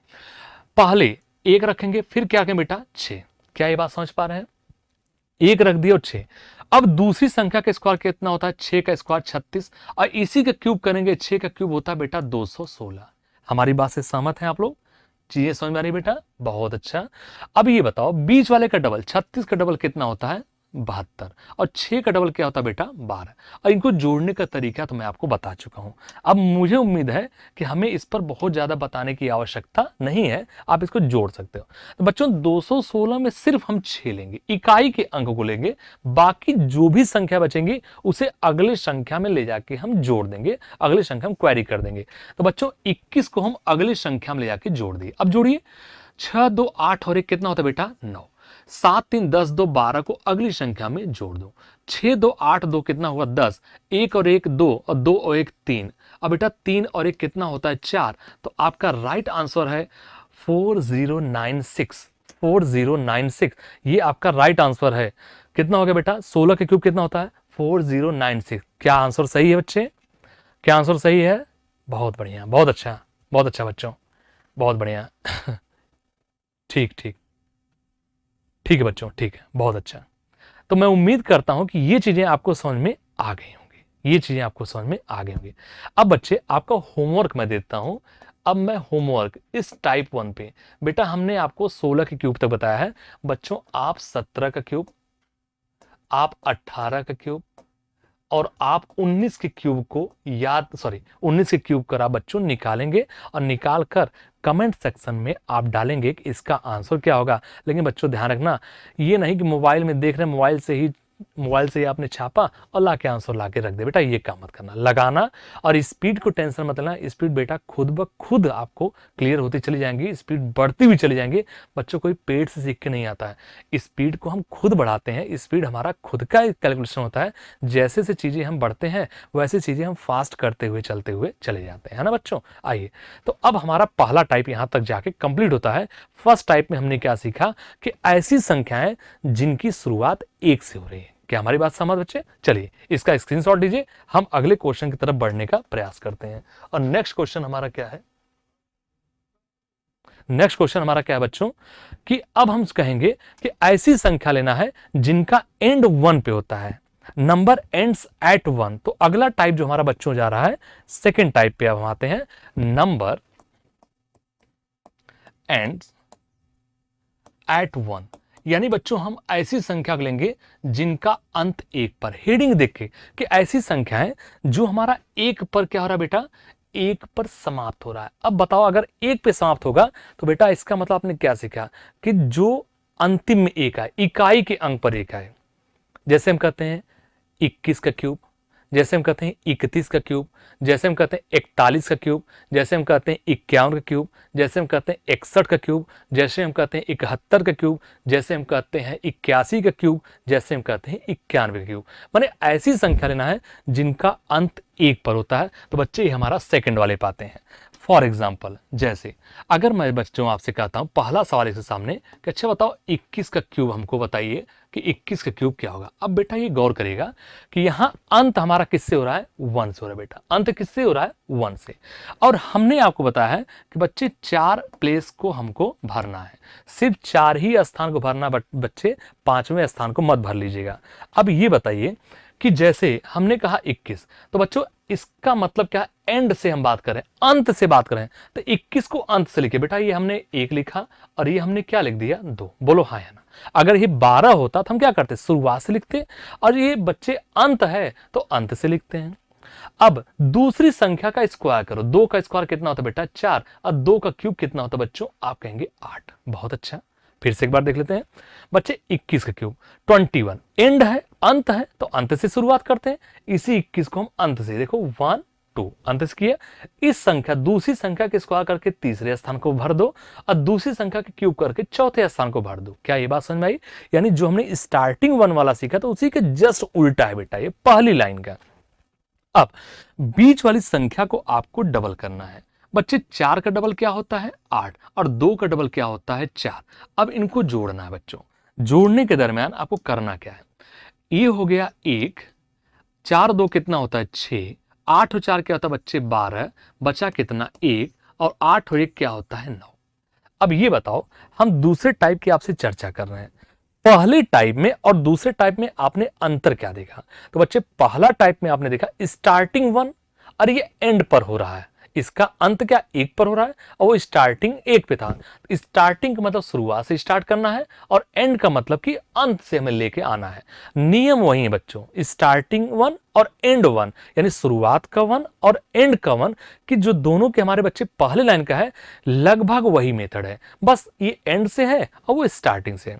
Speaker 1: पहले 1 रखेंगे, फिर क्या करें बेटा 6। क्या ये बात समझ पा रहे हैं, 1 रख दिया और 6। अब दूसरी संख्या का स्क्वायर कितना होता है, 6 का स्क्वायर 36, और इसी का क्यूब करेंगे, 6 का क्यूब होता है बेटा 216। हमारी बात से सहमत हैं आप लोग, चीजें समझ में आ रही बेटा, बहुत अच्छा। अब ये बताओ बीच वाले का डबल, 36 का डबल कितना होता है 72, और 6 का डबल क्या होता है बेटा 12। और इनको जोड़ने का तरीका तो मैं आपको बता चुका हूं। अब मुझे उम्मीद है कि हमें इस पर बहुत ज्यादा बताने की आवश्यकता नहीं है, आप इसको जोड़ सकते हो। तो बच्चों 216 में सिर्फ हम 6 लेंगे, इकाई के अंक को लेंगे, बाकी जो भी संख्या बचेंगी उसे अगले संख्या में ले जाके हम जोड़ देंगे, अगली संख्या हम क्वेरी कर देंगे। तो बच्चों 21 को हम अगली संख्या में ले जाके जोड़ दिए। अब जोड़िए, 6 2 8 और 1 कितना होता है बेटा 9, 7 3 10 2 12 को अगली संख्या में जोड़ दो, 6 2 8 2 कितना हुआ 10, 1 और 1 2 और 2 और 1 3। अब बेटा 3 और 1 कितना होता है 4। तो आपका राइट आंसर है 4096, 4096 ये आपका राइट आंसर है। कितना हो गया बेटा, 16 के क्यूब कितना होता है 4096। क्या आंसर सही है बच्चे, क्या आंसर सही है, बहुत बढ़िया, बहुत अच्छा, बहुत अच्छा बच्चों, बहुत बढ़िया। ठीक ठीक ठीक है बच्चों, ठीक है, बहुत अच्छा। तो मैं उम्मीद करता हूं कि ये चीजें आपको समझ में आ गई होंगी, ये चीजें आपको समझ में आ गई होंगी। अब बच्चे आपका होमवर्क मैं देता हूं। अब मैं होमवर्क इस टाइप 1 पे, बेटा हमने आपको 16 के क्यूब तक बताया है बच्चों, आप 17 का क्यूब, आप 18 का क्यूब और आप 19 के क्यूब को 19 के क्यूब कर आप बच्चों निकालेंगे, और निकाल कर कमेंट सेक्शन में आप डालेंगे कि इसका आंसर क्या होगा। लेकिन बच्चों ध्यान रखना, ये नहीं कि मोबाइल में देख रहे, मोबाइल से ही आपने छापा और ला के आंसर ला के रख दे, बेटा ये काम मत करना। लगाना, और स्पीड को टेंशन मत लेना, स्पीड बेटा खुद ब खुद आपको क्लियर होती चली जाएंगी, स्पीड बढ़ती हुई चली जाएंगी। बच्चों कोई पेड़ से सीख के नहीं आता है, स्पीड को हम खुद बढ़ाते हैं, स्पीड हमारा खुद का कैलकुलेशन होता है। जैसे जैसे चीजें हम बढ़ते हैं वैसे चीजें हम फास्ट करते हुए चलते हुए चले जाते हैं, है ना बच्चों। आइए, तो अब हमारा पहला टाइप यहां तक जाके कंप्लीट होता है। फर्स्ट टाइप में हमने क्या सीखा कि ऐसी संख्याएं जिनकी शुरुआत 1 से हो रही है। क्या हमारी बात समझ बच्चे, चलिए इसका स्क्रीनशॉट लीजिए, हम अगले क्वेश्चन की तरफ बढ़ने का प्रयास करते हैं। और नेक्स्ट क्वेश्चन हमारा क्या है, नेक्स्ट क्वेश्चन हमारा क्या है बच्चों, कि अब हम कहेंगे कि ऐसी संख्या लेना है जिनका एंड 1 पे होता है, नंबर एंड्स एट 1। तो अगला टाइप जो हमारा बच्चों जा रहा है, सेकेंड टाइप पे अब हम आते हैं, नंबर एंड्स एट 1। यानी बच्चों हम ऐसी संख्या लेंगे जिनका अंत 1 पर, हेडिंग देख के कि ऐसी संख्या है जो हमारा 1 पर क्या हो रहा है बेटा, 1 पर समाप्त हो रहा है। अब बताओ अगर 1 पे समाप्त होगा तो बेटा इसका मतलब आपने क्या सीखा कि जो अंतिम में 1 आए, इकाई के अंक पर 1 आए। जैसे हम कहते हैं 21 का क्यूब, जैसे हम कहते हैं 31 का क्यूब, जैसे हम कहते हैं 41 का क्यूब, जैसे हम कहते हैं 51 का क्यूब, जैसे हम कहते हैं 61 का क्यूब, जैसे हम कहते हैं 71 का क्यूब, जैसे हम कहते हैं 81 का क्यूब, जैसे हम कहते हैं 91 का क्यूब। माने ऐसी संख्या लेना है जिनका अंत 1 पर होता है। तो बच्चे ये हमारा सेकंड वाले पाते हैं। फॉर एग्जाम्पल, जैसे अगर मैं बच्चों आपसे कहता हूं, पहला सवाल इसके सामने कि अच्छा बताओ 21 का क्यूब हमको बताइए कि 21 का क्यूब क्या होगा। अब बेटा ये गौर करेगा कि यहां अंत हमारा किससे हो रहा है, 1 से हो रहा है। बेटा अंत किससे हो रहा है, 1 से। और हमने आपको बताया है कि बच्चे 4 प्लेस को हमको भरना है, सिर्फ 4 ही स्थान को भरना बच्चे, 5वें स्थान को मत भर लीजिएगा। अब ये बताइए कि जैसे हमने कहा 21, तो बच्चों इसका मतलब क्या, एंड से हम बात करें, अंत से बात करें, तो 21 को अंत से लिखे। बेटा ये हमने 1 लिखा और ये हमने क्या लिख दिया, 2। बोलो हाँ या ना। अगर ये 12 होता तो हम क्या करते, शुरुआत से लिखते, और ये बच्चे अंत है तो अंत से लिखते हैं। अब दूसरी संख्या का स्क्वायर करो, 2 का स्क्वायर कितना होता है बेटा 4, और 2 का क्यूब कितना होता है बच्चों, आप कहेंगे 8। बहुत अच्छा, फिर से एक बार देख लेते हैं बच्चे। 21 का क्यूब 21, एंड है, अंत है, तो अंत से शुरुआत करते हैं। इसी 21 को हम अंत से, देखो 1 2 अंत से किया। इस संख्या दूसरी संख्या के स्क्वायर करके तीसरे स्थान को भर दो, और दूसरी संख्या के क्यूब करके चौथे स्थान को भर दो। क्या ये बात समझ में आई? यानी जो हमने स्टार्टिंग 1 वाला सीखा था उसी के जस्ट उल्टा है बेटा, ये पहली लाइन का। अब बीच वाली संख्या को आपको डबल करना है बच्चे। 4 का डबल क्या होता है 8, और 2 का डबल क्या होता है 4। अब इनको जोड़ना है बच्चों। जोड़ने के दरमियान आपको करना क्या है, ये हो गया 1, 4 2 कितना होता है 6, 8 और 4 क्या होता है बच्चे 12, बचा कितना 1, और 8 और 1 क्या होता है 9। अब ये बताओ, हम दूसरे टाइप की आपसे चर्चा कर रहे हैं, पहले टाइप में और दूसरे टाइप में आपने अंतर क्या देखा? तो बच्चे पहला टाइप में आपने देखा स्टार्टिंग 1 और ये एंड पर हो रहा है, इसका अंत क्या 1 पर हो रहा है, और वो स्टार्टिंग 1 पे था। स्टार्टिंग का मतलब शुरुआत से स्टार्ट करना है, और एंड का मतलब कि अंत से हमें लेके आना है। नियम वही है बच्चों, स्टार्टिंग 1 और एंड 1, यानी शुरुआत का 1 और एंड का 1, कि जो दोनों के हमारे बच्चे पहले लाइन का है, लगभग वही मेथड है, बस ये एंड से है और वो स्टार्टिंग से है।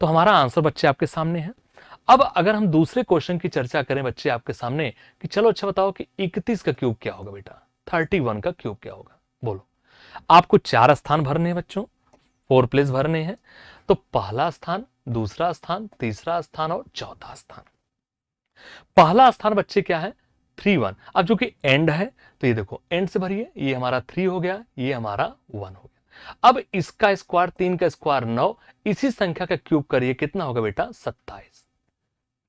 Speaker 1: तो हमारा आंसर बच्चे आपके सामने है। अब अगर हम दूसरे क्वेश्चन की चर्चा करें बच्चे आपके सामने, कि चलो अच्छा बताओ कि 31 का क्यूब क्या होगा बेटा, 31 का क्यूब क्या होगा, बोलो। आपको 4 स्थान भरने हैं बच्चों, 4 प्लेस भरने हैं। तो पहला स्थान, दूसरा स्थान, तीसरा स्थान और चौथा स्थान। पहला स्थान बच्चे क्या है 3 1। अब जो कि एंड है तो ये देखो एंड से भरिए, ये हमारा 3 हो गया, ये हमारा 1 हो गया। अब इसका स्क्वायर, 3 का स्क्वायर 9, इसी संख्या का क्यूब करिए, कितना होगा बेटा 27।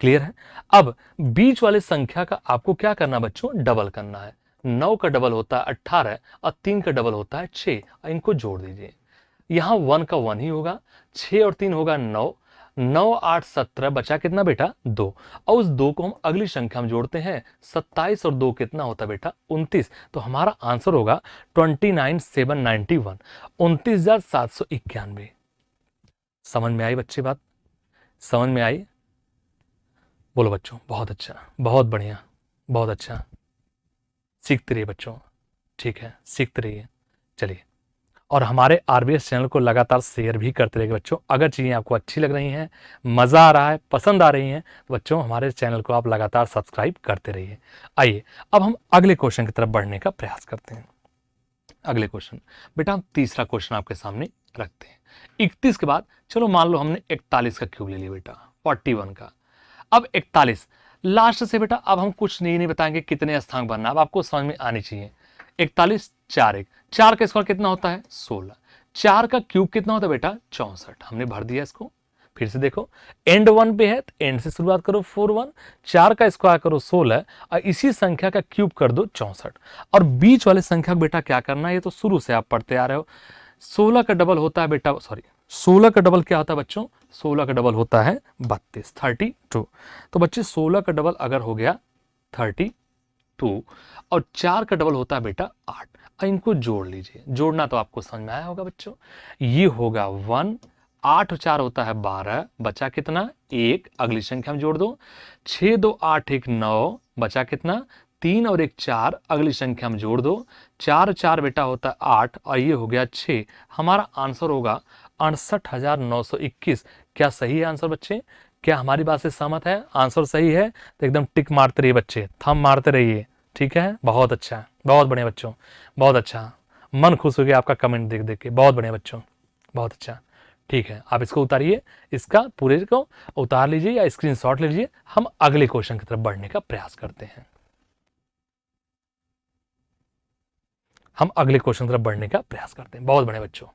Speaker 1: क्लियर है? अब बीच वाले संख्या का आपको क्या करना बच्चों, डबल करना है। 9 का डबल होता है 18, और 3 का डबल होता है 6, और इनको जोड़ दीजिए। यहां 1 का 1 ही होगा, 6 और 3 होगा 9, 9 8 17, बचा कितना बेटा 2, और उस 2 को हम अगली संख्या में जोड़ते हैं, 27 और 2 कितना होता है बेटा 29। तो हमारा आंसर होगा 29,791, 29,791। समझ में आई बच्चे बात? समझ में आई? बोलो बच्चों, बहुत अच्छा, बहुत बढ़िया, बहुत अच्छा। सीखते रहिए बच्चों, ठीक है, सीखते रहिए। चलिए, और हमारे आरबीएस चैनल को लगातार शेयर भी करते रहिए बच्चों। अगर चीज़ें आपको अच्छी लग रही हैं, मज़ा आ रहा है, पसंद आ रही हैं, तो बच्चों हमारे चैनल को आप लगातार सब्सक्राइब करते रहिए। आइए अब हम अगले क्वेश्चन की तरफ बढ़ने का प्रयास करते हैं। अगले क्वेश्चन बेटा, हम तीसरा क्वेश्चन आपके सामने रखते हैं। 31 के बाद चलो मान लो हमने 41 का क्यूब ले लिया बेटा, 41 का। अब 41 लास्ट से बेटा, अब हम कुछ नहीं बताएंगे कितने स्थान बनना, अब आपको समझ में आनी चाहिए। 41 4 1, 4 का स्क्वायर कितना होता है 16, 4 का क्यूब कितना होता है बेटा 64, हमने भर दिया इसको। फिर से देखो, एंड 1 पे है तो एंड से शुरुआत करो 4 1, 4 का स्क्वायर करो 16, और इसी संख्या का क्यूब कर दो 64। और बीच वाले संख्या बेटा क्या करना है, ये तो शुरू से आप पढ़ते आ रहे हो। 16 का डबल होता है बेटा, सॉरी 16 का डबल क्या होता है बच्चों, 16 का डबल होता है 32, 32। तो बच्चे 16 का डबल अगर हो गया 32, और 4 का डबल होता है बेटा 8, और इनको जोड़ लीजिए। जोड़ना तो आपको समझ में आया होगा बच्चों, ये होगा 1, 8 और 4 होता है 12, बचा कितना 1, अगली संख्या में जोड़ दो। 6 2 8 1 9, बचा कितना 3 और 1 4, अगली संख्या में जोड़ दो। 4 4 बेटा होता है 8, और ये हो गया 6। हमारा आंसर होगा 68,921। क्या सही है आंसर बच्चे? क्या हमारी बात से सहमत है? आंसर सही है तो एकदम टिक मारते रहिए बच्चे, थंब मारते रहिए, ठीक है? बहुत अच्छा, बहुत बढ़िया बच्चों, बहुत अच्छा। मन खुश हो गया आपका कमेंट देख देख के, बहुत बढ़िया बच्चों, बहुत अच्छा। ठीक है, आप इसको उतारिए, इसका पूरे को उतार लीजिए या स्क्रीनशॉट ले लीजिए। हम अगले क्वेश्चन की तरफ बढ़ने का प्रयास करते हैं। हम अगले क्वेश्चन की तरफ बढ़ने का प्रयास करते हैं। बहुत बढ़िया बच्चों,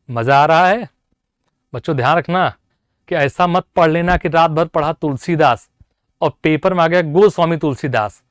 Speaker 1: मजा आ रहा है बच्चों? ध्यान रखना कि ऐसा मत पढ़ लेना कि रात भर पढ़ा तुलसीदास और पेपर में आ गया गोस्वामी तुलसीदास,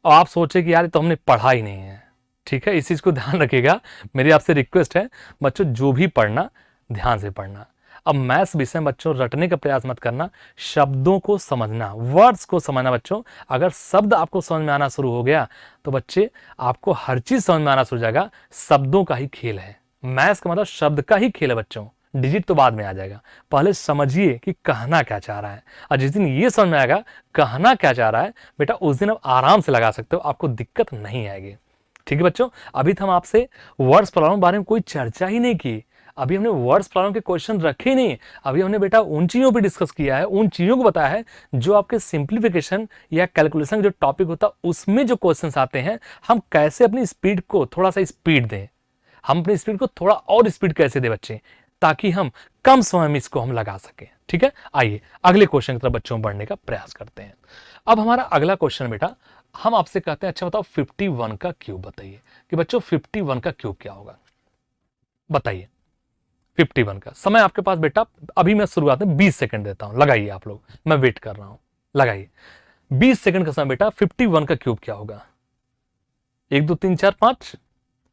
Speaker 1: और आप सोचे कि यार तो हमने पढ़ा ही नहीं है। ठीक है, इस चीज को ध्यान रखिएगा। मेरी आपसे रिक्वेस्ट है बच्चों, जो भी पढ़ना ध्यान से पढ़ना। अब मैथ्स विषय बच्चों रटने का प्रयास मत करना, शब्दों को समझना, वर्ड्स को समझना बच्चों। अगर शब्द आपको समझ में आना शुरू हो गया तो बच्चे आपको हर चीज समझ में आना शुरू हो जाएगा। शब्दों का ही खेल है, मैथ्स का मतलब शब्द का ही खेल है बच्चों, डिजिट तो बाद में आ जाएगा, पहले समझिए कि कहना क्या चाह रहा है। और जिस दिन ये समझ में आएगा कहना क्या चाह रहा है बेटा, उस दिन आप आराम से लगा सकते हो, आपको दिक्कत नहीं आएगी। ठीक है बच्चों, अभी तो हम आपसे वर्ड्स प्रॉब्लम के बारे में कोई चर्चा ही नहीं की, अभी हमने वर्ड्स प्रॉब्लम के क्वेश्चन रखे नहीं, अभी हमने बेटा उन चीज़ों पे डिस्कस किया है, उन चीज़ों को बताया है जो आपके सिंप्लीफिकेशन या कैलकुलेशन जो टॉपिक होता है उसमें जो क्वेश्चंस आते हैं, हम कैसे अपनी स्पीड को थोड़ा सा स्पीड दें, हम अपनी स्पीड को थोड़ा और स्पीड कैसे दें बच्चे, ताकि हम कम समय में इसको हम लगा सकें। ठीक है, आइए अगले क्वेश्चन की तरफ बच्चों बढ़ने का प्रयास करते हैं। अब हमारा अगला क्वेश्चन बेटा, हम आपसे कहते हैं अच्छा बताओ 51 का क्यूब बताइए, कि बच्चों 51 का क्यूब क्या होगा, बताइए। 51 का समय आपके पास बेटा, अभी मैं शुरुआत में 20 सेकंड देता हूं, लगाइए आप लोग, मैं वेट कर रहा हूं, लगाइए 20 सेकंड का समय बेटा। 51 का क्यूब क्या होगा? 1 2 3 4 5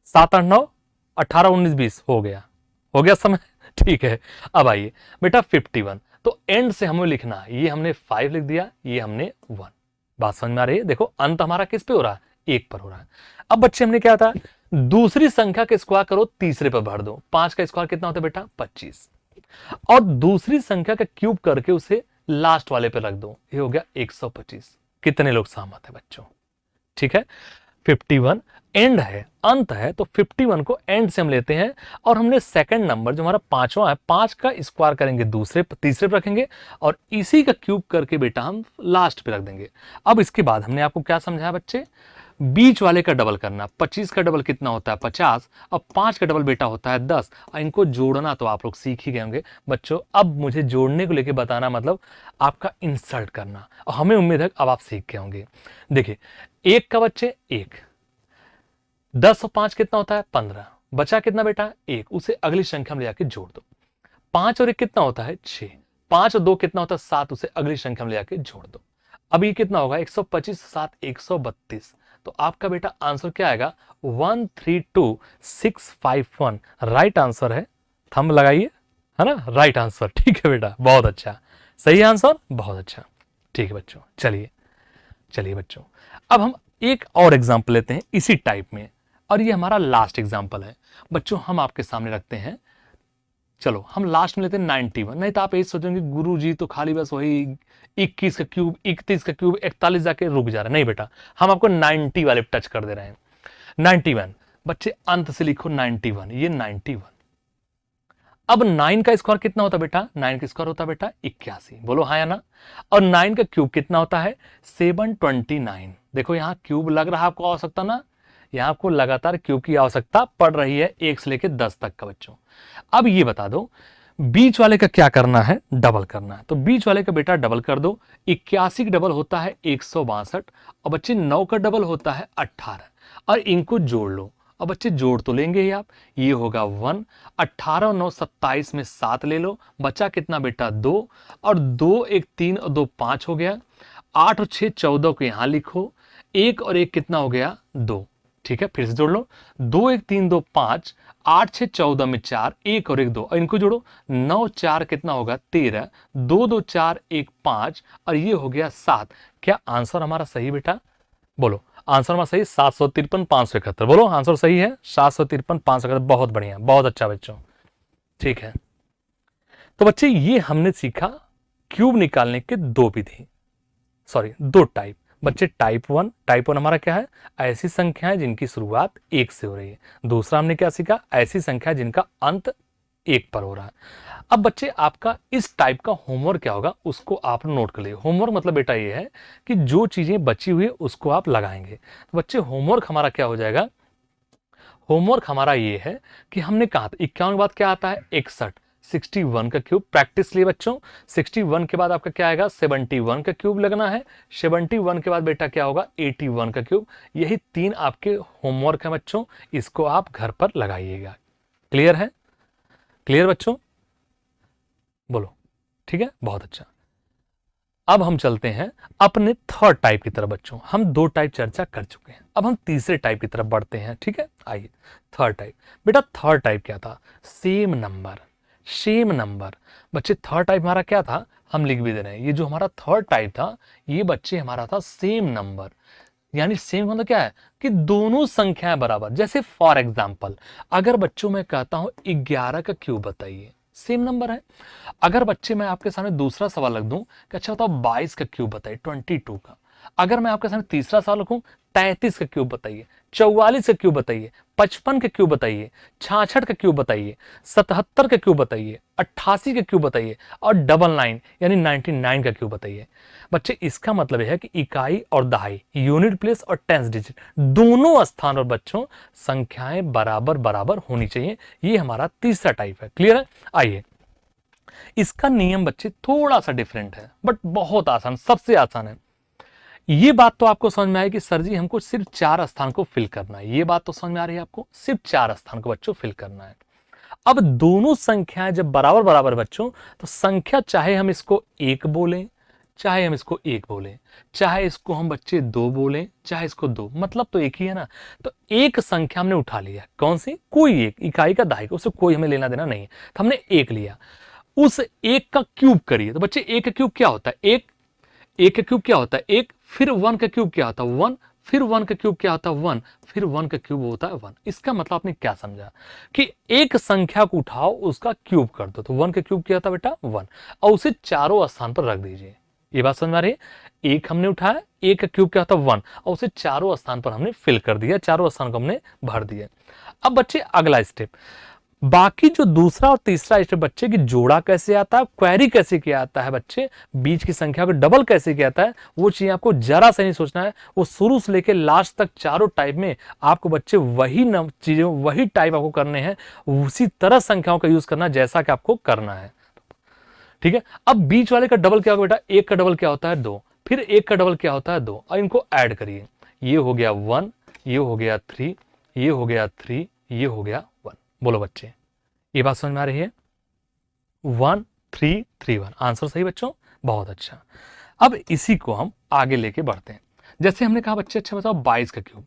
Speaker 1: 7 8 9 18 19 20 हो गया समय। ठीक है, अब आइए बेटा 51, तो एंड से हमें लिखना है, ये हमने 5 लिख दिया, ये हमने 1। बात समझ में आ रही है? देखो अंत हमारा किस पे हो रहा है, 1 पर हो रहा है। अब बच्चे हमने क्या था, दूसरी संख्या का स्क्वायर करो, तीसरे पर भर दो। 5 का स्क्वायर कितना होता है बेटा? 25, और दूसरी संख्या का क्यूब करके उसे लास्ट वाले पे रख दो, ये हो गया 125। कितने लोग सहमत है बच्चों? ठीक है, 51 एंड है, अंत है, तो 51 को एंड से हम लेते हैं, और हमने सेकंड नंबर जो हमारा पांचवा है, 5 का स्क्वायर करेंगे दूसरे तीसरे पे रखेंगे, और इसी का क्यूब करके बेटा हम लास्ट पे रख देंगे। अब इसके बाद हमने आपको क्या समझाया बच्चे, बीच वाले का डबल करना। 25 का डबल कितना होता है? 50, और 5 का डबल बेटा होता है 10, और इनको जोड़ना तो आप लोग सीख ही गए होंगे बच्चों। अब मुझे जोड़ने को लेके बताना मतलब आपका इंसर्ट करना, और हमें उम्मीद है अब आप सीख गए होंगे। देखिए 1 का बच्चे 1, 10 और 5 कितना होता है? 15, बचा कितना बेटा? 1, उसे अगली संख्या में ले जाके जोड़ दो। 5 और 1 कितना होता है? 6, 5 और 2 कितना होता है? 7, उसे अगली संख्या में ले जाके जोड़ दो। अब ये कितना होगा? 125 7 132, तो आपका बेटा आंसर क्या आएगा? 132651 राइट आंसर है। थंब लगाइए, है ना, राइट आंसर। ठीक है बेटा, बहुत अच्छा, सही आंसर, बहुत अच्छा। ठीक है बच्चों, चलिए बच्चों, अब हम एक और एग्जाम्पल लेते हैं इसी टाइप में, और ये हमारा लास्ट एग्जाम्पल है बच्चों, हम आपके सामने रखते हैं। चलो हम लास्ट में लेते हैं 91। नहीं तो आप यही सोचेंगे गुरु जी तो खाली बस वही 21 का क्यूब, 31 का क्यूब, 41 जाके रुक जा रहा है। नहीं बेटा, हम आपको 90 वाले टच कर दे रहे हैं। 91 बच्चे अंत से लिखो 91, ये 91। अब 9 का स्क्वायर कितना होता है बेटा? 9 का स्क्वायर होता है बेटा 81, बोलो हाँ या ना। और 9 का क्यूब कितना होता है? 729। देखो यहां क्यूब लग रहा है आपको आवश्यकता ना, यहां आपको लगातार क्यूब की आवश्यकता पड़ रही है 1 से लेकर 10 तक का बच्चों। अब ये बता दो बीच वाले का क्या करना है? डबल करना है, तो बीच वाले का बेटा डबल कर दो। 81 का डबल होता है 162, और बच्चे 9 का डबल होता है 18, और इनको जोड़ लो। अब बच्चे जोड़ तो लेंगे ही आप, ये होगा 1, 18 और 9 27 में 7 ले लो, बचा कितना बेटा? 2, और 2 1 3 और 2 5 हो गया। 8 और 6 14 को यहां लिखो, 1 और 1 कितना हो गया? 2। ठीक है, फिर से जोड़ लो, 2 1 3 2 5, 8 6 14 में 4, 1 और 1 2, और इनको जोड़ो, 9 4 कितना होगा? 13, 2 2 4 1 5, और ये हो गया 7। क्या आंसर हमारा सही बेटा? बोलो आंसर हमारा सही 753 571, बोलो आंसर सही है 753 571। बहुत बढ़िया, बहुत अच्छा बच्चों। ठीक है, तो बच्चे ये हमने सीखा क्यूब निकालने के दो विधि, सॉरी दो टाइप। बच्चे टाइप वन हमारा क्या है? ऐसी संख्याएं जिनकी शुरुआत 1 से हो रही है। दूसरा हमने क्या सीखा? ऐसी संख्या जिनका अंत 1 पर हो रहा है। अब बच्चे आपका इस टाइप का होमवर्क क्या होगा उसको आप नोट कर लिए। होमवर्क मतलब बेटा ये है कि जो चीजें बची हुई है उसको आप लगाएंगे। तो बच्चे होमवर्क हमारा क्या हो जाएगा? होमवर्क हमारा ये है कि हमने कहा था 51 के बाद क्या आता है? 61, 61 का क्यूब प्रैक्टिस लिए बच्चों। 61 के बाद आपका क्या आएगा? 71 का क्यूब लगना है। 71 के बाद बेटा क्या होगा? 81 का क्यूब। यही 3 आपके होमवर्क है बच्चों, इसको आप घर पर लगाइएगा। क्लियर है? क्लियर बच्चों? बोलो ठीक है, बहुत अच्छा। अब हम चलते हैं अपने थर्ड टाइप की तरफ बच्चों। हम 2 टाइप चर्चा कर चुके हैं, अब हम तीसरे टाइप की तरफ बढ़ते हैं। ठीक है, आइए थर्ड टाइप। बेटा थर्ड टाइप क्या था? Same number, same number. बच्चे थर्ड टाइप हमारा क्या था? हम लिख भी दे रहे हैं, ये जो हमारा थर्ड टाइप था ये बच्चे हमारा था सेम नंबर। यानी सेम मतलब क्या है कि दोनों संख्याएं बराबर। जैसे फॉर एग्जाम्पल अगर बच्चों मैं कहता हूं 11 का क्यूब बताइए, सेम नंबर है। अगर बच्चे मैं आपके सामने दूसरा सवाल रख दूं कि अच्छा बताओ 22 का क्यूब बताइए 22 का, अगर मैं आपके सामने तीसरा सवाल रखूं 33 का क्यूब बताइए, 44 का क्यूब बताइए, 55 का क्यूब बताइए, 66 का क्यूब बताइए, 77 का क्यूब बताइए, 88 का क्यूब बताइए और 99 यानी 99 का क्यूब बताइए। बच्चे इसका मतलब यह है कि इकाई और दहाई, यूनिट प्लेस और टेंस डिजिट दोनों स्थान पर बच्चों संख्याएं बराबर बराबर होनी चाहिए। ये हमारा तीसरा टाइप है। क्लियर है? आइए, इसका नियम बच्चे थोड़ा सा डिफरेंट है बट बहुत आसान, सबसे आसान है। ये बात तो आपको समझ में आई कि सर जी हमको सिर्फ 4 स्थान को फिल करना है, ये बात तो समझ में आ रही है आपको, सिर्फ 4 स्थान को बच्चों फिल करना है। अब दोनों संख्याएं जब बराबर बराबर बच्चों, तो संख्या चाहे हम इसको 1 बोलें, चाहे हम इसको 1 बोलें, चाहे इसको हम बच्चे 2 बोलें, चाहे इसको 2, मतलब तो एक ही है ना। तो एक संख्या हमने उठा लिया, कौन सी? कोई एक, इकाई का दहाई का, उससे कोई हमें लेना देना नहीं है, तो हमने 1 लिया। उस 1 का क्यूब करिए, तो बच्चे 1 का क्यूब क्या होता है? 1। 1 का क्यूब क्या होता है? 1। फिर 1 का क्यूब क्या होता है? 1। फिर 1 का क्यूब क्या होता है? 1। फिर 1 का क्यूब होता है 1। इसका मतलब आपने क्या समझा कि एक संख्या को उठाओ उसका क्यूब कर दो, तो 1 का क्यूब क्या होता है बेटा? 1, और उसे चारों स्थान पर रख दीजिए। ये बात समझ में आ रही है? एक हमने उठाया, 1 का क्यूब क्या होता है? 1, और उसे चारों स्थान पर हमने फिल कर दिया, चारों स्थान को हमने भर दिया। अब बच्चे अगला स्टेप, बाकी जो दूसरा और तीसरा स्टेप बच्चे की जोड़ा कैसे आता है, क्वेरी कैसे किया जाता है, बच्चे बीच की संख्या को डबल कैसे किया जाता है, वो चीज आपको जरा सा नहीं सोचना है। वो शुरू से लेकर लास्ट तक चारों टाइप में आपको बच्चे वही चीजें, वही टाइप आपको करने हैं, उसी तरह संख्याओं का यूज करना जैसा कि आपको करना है। ठीक है? अब बीच वाले का डबल क्या होगा बेटा? 1 का डबल क्या होता है? 2। फिर 1 का डबल क्या होता है? 2, और इनको ऐड करिए। ये हो गया 1, ये हो गया 3, ये हो गया 3, ये हो गया 1। बोलो बच्चे, ये बात समझ में आ रही है? 1 3 3 1, आंसर सही बच्चों, बहुत अच्छा। अब इसी को हम आगे लेके बढ़ते हैं। जैसे हमने कहा बच्चे अच्छा बताओ 22 का क्यूब,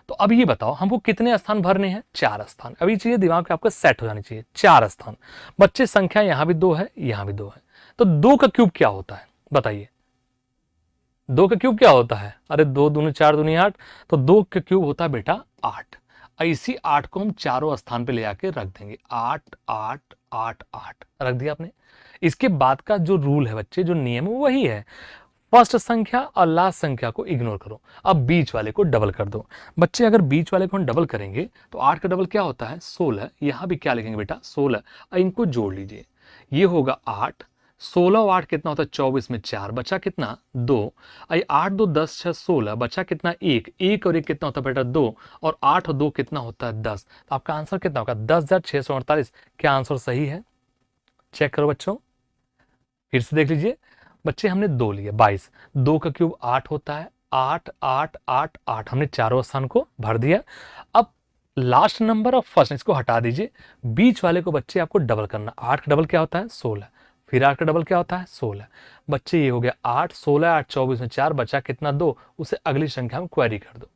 Speaker 1: तो अब ये बताओ हमको कितने स्थान भरने हैं? 4 स्थान। अब ये चीजें दिमाग में आपका सेट हो जानी चाहिए, 4 स्थान। बच्चे संख्या यहां भी 2 है, यहां भी 2 है, तो 2 का क्यूब क्या होता है बताइए? 2 का क्यूब क्या होता है? अरे 2 दूनी 4 दूनी 8, तो 2 का क्यूब होता है बेटा 8। इसी 8 को हम चारों स्थान पे ले आके रख देंगे, 8 8 8 8 रख दिया आपने। इसके बाद का जो रूल है बच्चे, जो नियम है वही है, फर्स्ट संख्या और लास्ट संख्या को इग्नोर करो, अब बीच वाले को डबल कर दो। बच्चे अगर बीच वाले को हम डबल करेंगे तो 8 का डबल क्या होता है? 16। यहां भी क्या लिखेंगे बेटा? 16। और इनको जोड़ लीजिए, ये होगा 8, 16 और 8 कितना होता है? 24 में 4 बचा कितना? 2। आई 8 2 10 6 16 बचा कितना? 1। 1 और 1 कितना होता है बेटा? 2। और 8 और 2 कितना होता है? 10। तो आपका आंसर कितना होगा? 10,648। क्या आंसर सही है? चेक करो बच्चों, फिर से देख लीजिए। बच्चे हमने 2 लिए, 22। 2 का क्यूब 8 होता है, 8 8 8 8 हमने चारों स्थान को भर दिया। अब लास्ट नंबर और फर्स्ट, इसको हटा दीजिए, बीच वाले को बच्चे आपको डबल करना। 8 का डबल क्या होता है? 16। फिर 8 का डबल क्या होता है? 16। बच्चे ये हो गया 8 16 8 24 में 4 बचा कितना? 2। उसे अगली संख्या में क्वेरी कर दो।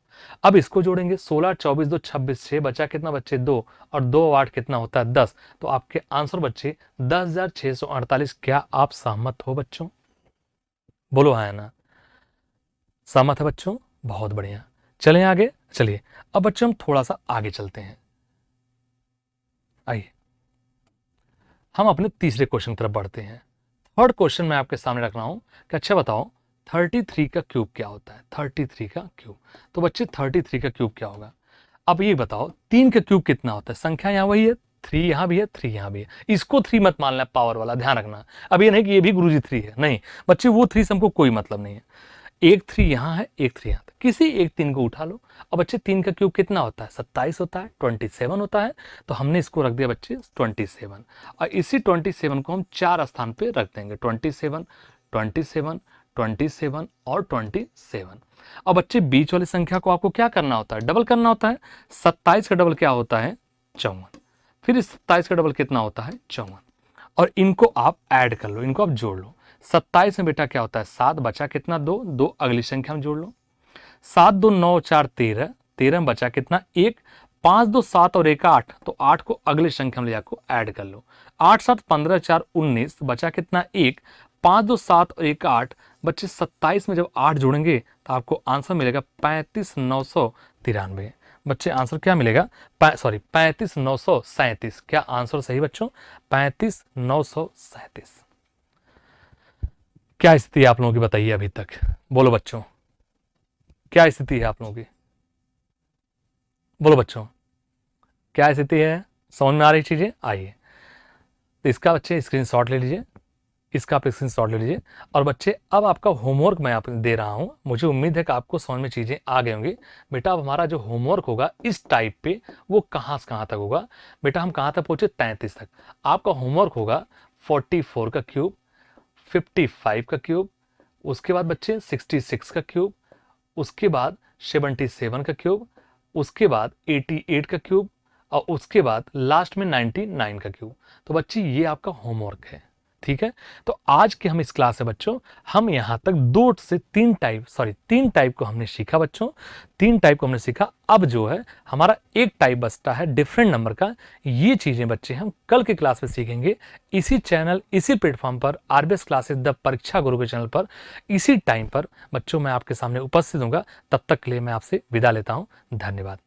Speaker 1: अब इसको जोड़ेंगे, 16 24 2 26 6 बचा कितना बच्चे? 2। और 2 8 कितना होता है? 10। तो आपके आंसर बच्चे 10,648। क्या आप सहमत हो बच्चों? बोलो हाँ या ना। सहमत है बच्चों? बहुत बढ़िया। चलें आगे, चलिए अब बच्चों हम थोड़ा सा आगे चलते हैं। आइए हम अपने तीसरे क्वेश्चन की तरफ बढ़ते हैं। थर्ड क्वेश्चन मैं आपके सामने रख रहा हूं कि अच्छा बताओ 33 का क्यूब क्या होता है? 33 का क्यूब, तो बच्चे 33 का क्यूब क्या होगा? अब ये बताओ 3 का क्यूब कितना होता है? संख्या यहां वही है, 3 यहां भी है, 3 यहां भी है। इसको 3 मत मानना है पावर वाला, ध्यान रखना। अब ये नहीं कि ये भी गुरुजी 3 है, नहीं बच्चे, वो 3 से हमको कोई मतलब नहीं है। एक 3 यहां है, एक 3 यहां, किसी एक 3 को उठा लो। अब बच्चे 3 का क्यूब कितना होता है? 27 होता है, 27 होता है। तो हमने इसको रख दिया बच्चे 27, और इसी 27 को हम 4 स्थान पे रख देंगे, 27 27 27 और 27। अब बच्चे बीच वाली संख्या को आपको क्या करना होता है? डबल करना होता है। 27 का डबल क्या होता है? 54। फिर इस 27 का डबल कितना होता है? 54। और इनको आप ऐड कर लो, इनको आप जोड़ लो। 27 में बेटा क्या होता है? 7 बचा कितना? 2। 2 अगली संख्या में जोड़ लो। 7 2 9 4 13, 13 में बचा कितना? 1। 5 2 7 और 1 8, तो 8 को अगली संख्या में ले जाकर ऐड कर लो। 8 7 15 4 19 बचा कितना? 1। 5 2 7 और 1 8, बच्चे 27 में जब 8 जोड़ेंगे तो आपको आंसर मिलेगा 35,993। बच्चे आंसर क्या मिलेगा, सॉरी 35,937। क्या आंसर सही बच्चों, 35,937। क्या स्थिति है आप लोगों की बताइए अभी तक, बोलो बच्चों, क्या स्थिति है आप लोगों की, बोलो बच्चों, क्या स्थिति है, समझ में आ रही चीजें, आइए। तो इसका बच्चे स्क्रीनशॉट ले लीजिए, इसका आप स्क्रीनशॉट ले लीजिए। और बच्चे अब आपका होमवर्क मैं आप दे रहा हूं, मुझे उम्मीद है कि आपको समझ में चीजें आ गई होंगी। बेटा अब हमारा जो होमवर्क होगा इस टाइप पे, वो कहां से कहां तक होगा। बेटा हम कहां तक पहुंचे, 33 तक। आपका होमवर्क होगा 44 का क्यूब, 55 का क्यूब, उसके बाद बच्चे 66 का क्यूब, उसके बाद 77 का क्यूब, उसके बाद 88 का क्यूब, और उसके बाद लास्ट में 99 का क्यूब। तो बच्चे ये आपका होमवर्क है, ठीक है। तो आज के हम इस क्लास में बच्चों हम यहां तक 3 टाइप को हमने सीखा बच्चों, 3 टाइप को हमने सीखा। अब जो है हमारा एक टाइप बचता है डिफरेंट नंबर का। ये चीजें बच्चे हम कल के क्लास में सीखेंगे, इसी चैनल, इसी प्लेटफॉर्म पर, आरबीएस क्लासेस द परीक्षा गुरु के चैनल पर, इसी टाइम पर बच्चों मैं आपके सामने उपस्थित होऊंगा। तब तक के लिए मैं आपसे विदा लेता हूं, धन्यवाद।